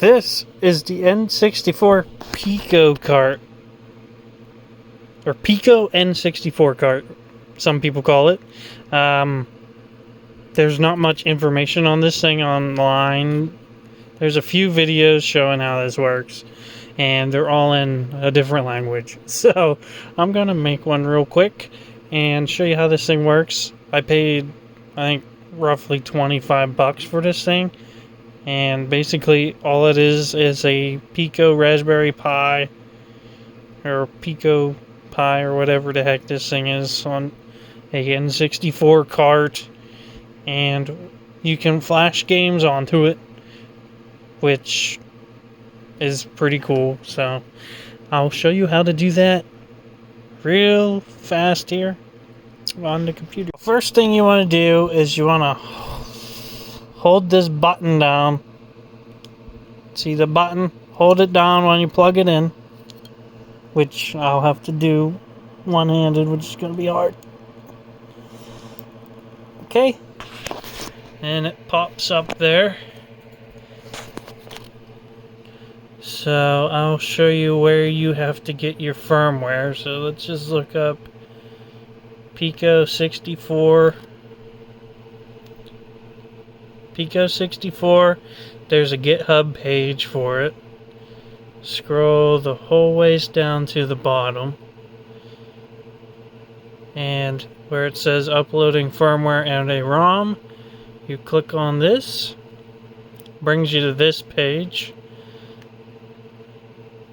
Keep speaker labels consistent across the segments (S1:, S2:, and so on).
S1: This is the N64 Pico cart. Or Pico N64 cart, some people call it. There's not much information on this thing online. There's a few videos showing how this works, and they're all in a different language. So I'm gonna make one real quick and show you how this thing works. I paid, I think, roughly 25 bucks for this thing, and basically all it is a Pico Raspberry Pi, or Pico Pi, or whatever the heck this thing is, on a N64 cart, and you can flash games onto it, which is pretty cool. So I'll show you how to do that real fast here on the computer. First thing you want to do is you want to hold this button down. See the button? Hold it down when you plug it in, which I'll have to do one-handed, which is going to be hard. Okay, and it pops up there. So I'll show you where you have to get your firmware. So let's just look up Pico 64. Pico 64. There's a GitHub page for it. Scroll the whole ways down to the bottom, and where it says uploading firmware and a ROM, you click on this. Brings you to this page,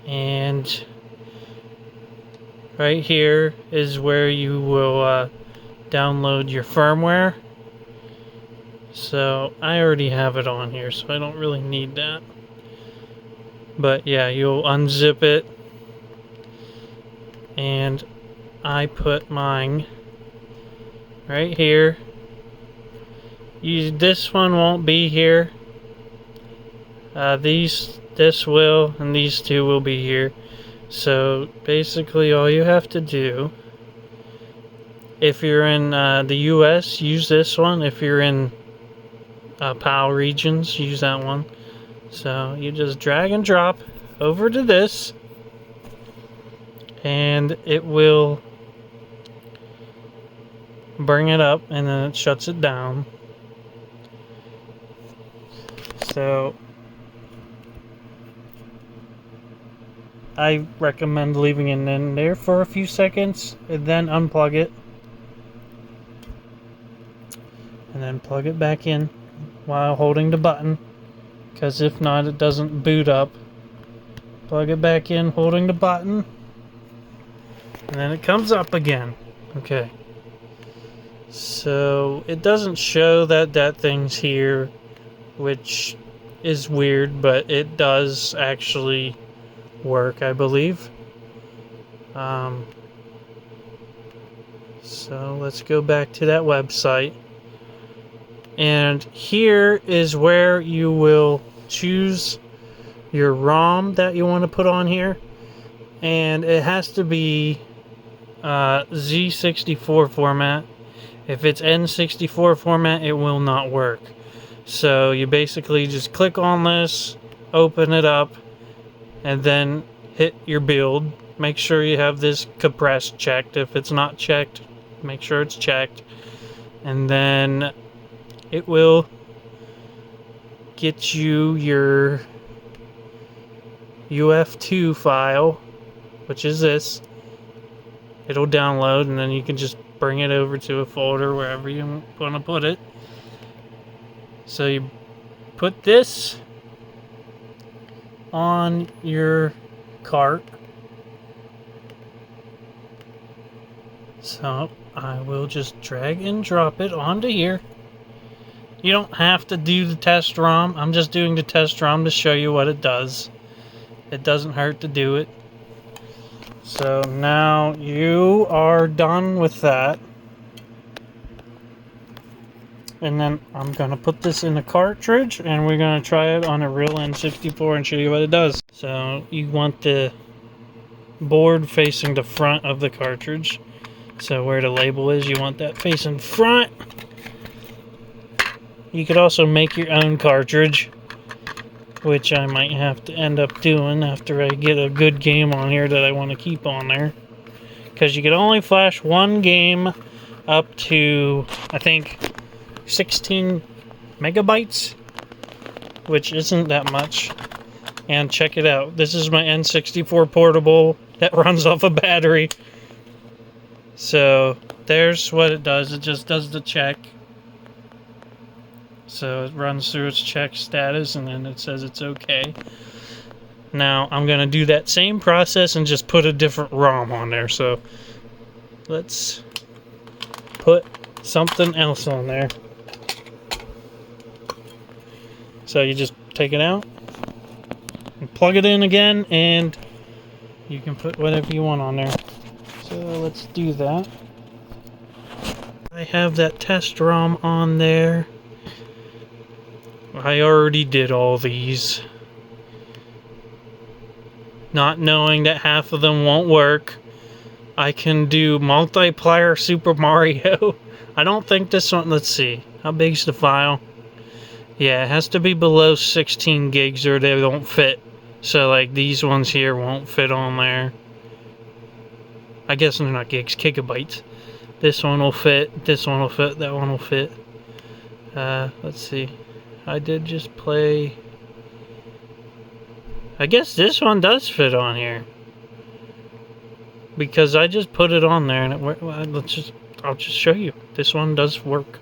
S1: and right here is where you will download your firmware. So I already have it on here, so I don't really need that. But yeah, you'll unzip it, and I put mine right here. This one won't be here. This will, and these two will be here. So basically all you have to do, if you're in the US, use this one. If you're in PAL regions, use that one. So you just drag and drop over to this, and it will bring it up, and then it shuts it down. So I recommend leaving it in there for a few seconds and then unplug it, and then plug it back in while holding the button, because if not, it doesn't boot up. Plug it back in holding the button, and then it comes up again. Okay, so it doesn't show that thing's here, which is weird, but it does actually work, I believe. So let's go back to that website, and here is where you will choose your ROM that you want to put on here, and it has to be Z64 format. If it's N64 format, it will not work. So you basically just click on this, open it up, and then hit your build. Make sure you have this compressed checked. If it's not checked, make sure it's checked, and then it will get you your UF2 file, which is this. It'll download, and then you can just bring it over to a folder wherever you want to put it. So you put this on your cart. So I will just drag and drop it onto here. You don't have to do the test ROM. I'm just doing the test ROM to show you what it does. It doesn't hurt to do it. So now you are done with that. And then I'm going to put this in a cartridge, and we're going to try it on a real N64 and show you what it does. So you want the board facing the front of the cartridge. So where the label is, you want that facing front. You could also make your own cartridge. which I might have to end up doing after I get a good game on here that I want to keep on there. Because you can only flash one game up to, I think, 16 megabytes, which isn't that much. And check it out. This is my N64 portable that runs off a battery. So there's what it does. It just does the check. So it runs through its check status and then it says it's okay. Now I'm going to do that same process and just put a different ROM on there. So let's put something else on there. So you just take it out and plug it in again, and you can put whatever you want on there. So let's do that. I have that test ROM on there. I already did all these, not knowing that half of them won't work. I can do multiplayer Super Mario. I don't think this one, let's see, how big's the file? Yeah, it has to be below 16 gigs or they don't fit. So like these ones here won't fit on there. I guess they're not gigs, gigabytes. This one will fit, this one will fit, that one will fit. Let's see. I did just play. I guess this one does fit on here. Because I just put it on there and it worked. I'll just show you. This one does work.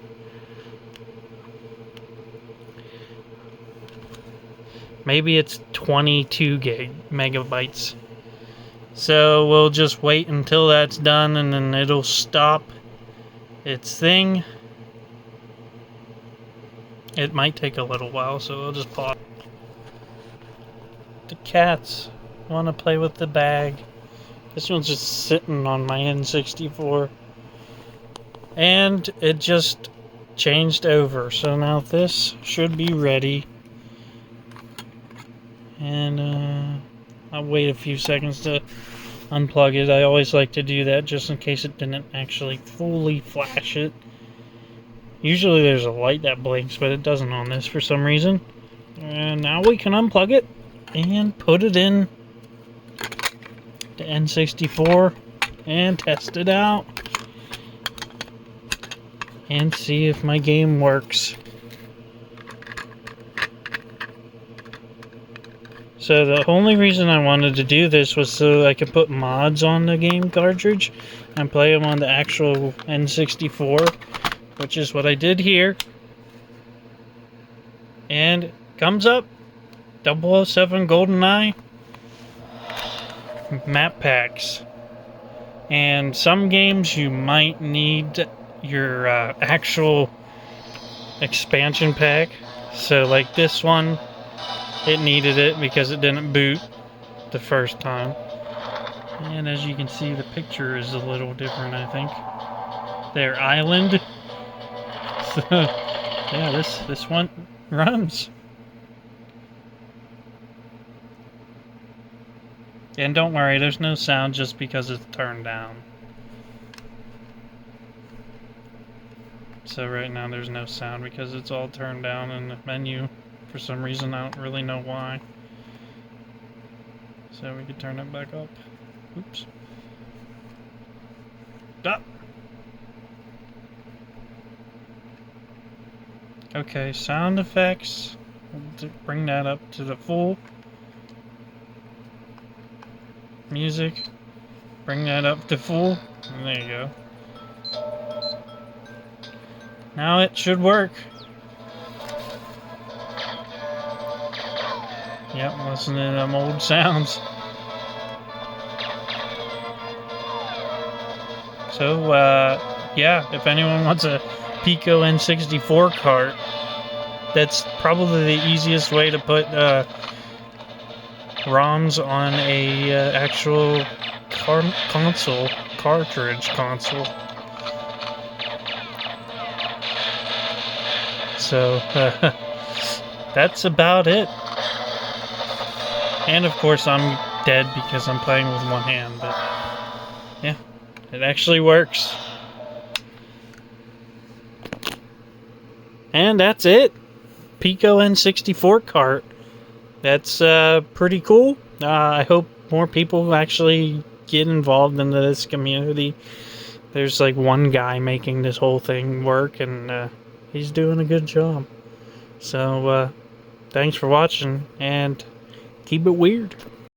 S1: Maybe it's 22 megabytes. So we'll just wait until that's done and then it'll stop its thing. It might take a little while, so we'll just pause. The cats want to play with the bag. This one's just sitting on my N64. And it just changed over. So now this should be ready. And I'll wait a few seconds to unplug it. I always like to do that just in case it didn't actually fully flash it. Usually there's a light that blinks, but it doesn't on this for some reason. And now we can unplug it and put it in the N64 and test it out and see if my game works. So the only reason I wanted to do this was so I could put mods on the game cartridge and play them on the actual N64, which is what I did here. And it comes up 007 GoldenEye map packs. And some games you might need your actual expansion pack. So like this one, it needed it because it didn't boot the first time. And as you can see, the picture is a little different, I think. Their island. So, yeah, this one runs. And don't worry, there's no sound just because it's turned down. So right now there's no sound because it's all turned down in the menu. For some reason, I don't really know why. So we could turn it back up. Oops. Stop! Okay, sound effects. We'll bring that up to the full. Music. Bring that up to full. And there you go. Now it should work. Yep, listen to them old sounds. So, yeah, if anyone wants a Pico N64 cart, that's probably the easiest way to put ROMs on a actual cartridge console. So, that's about it. And of course I'm dead because I'm playing with one hand, but yeah, it actually works. And that's it. Pico N64 cart. that's pretty cool. I hope more people actually get involved into this community. There's like one guy making this whole thing work, and he's doing a good job. So, thanks for watching, and keep it weird.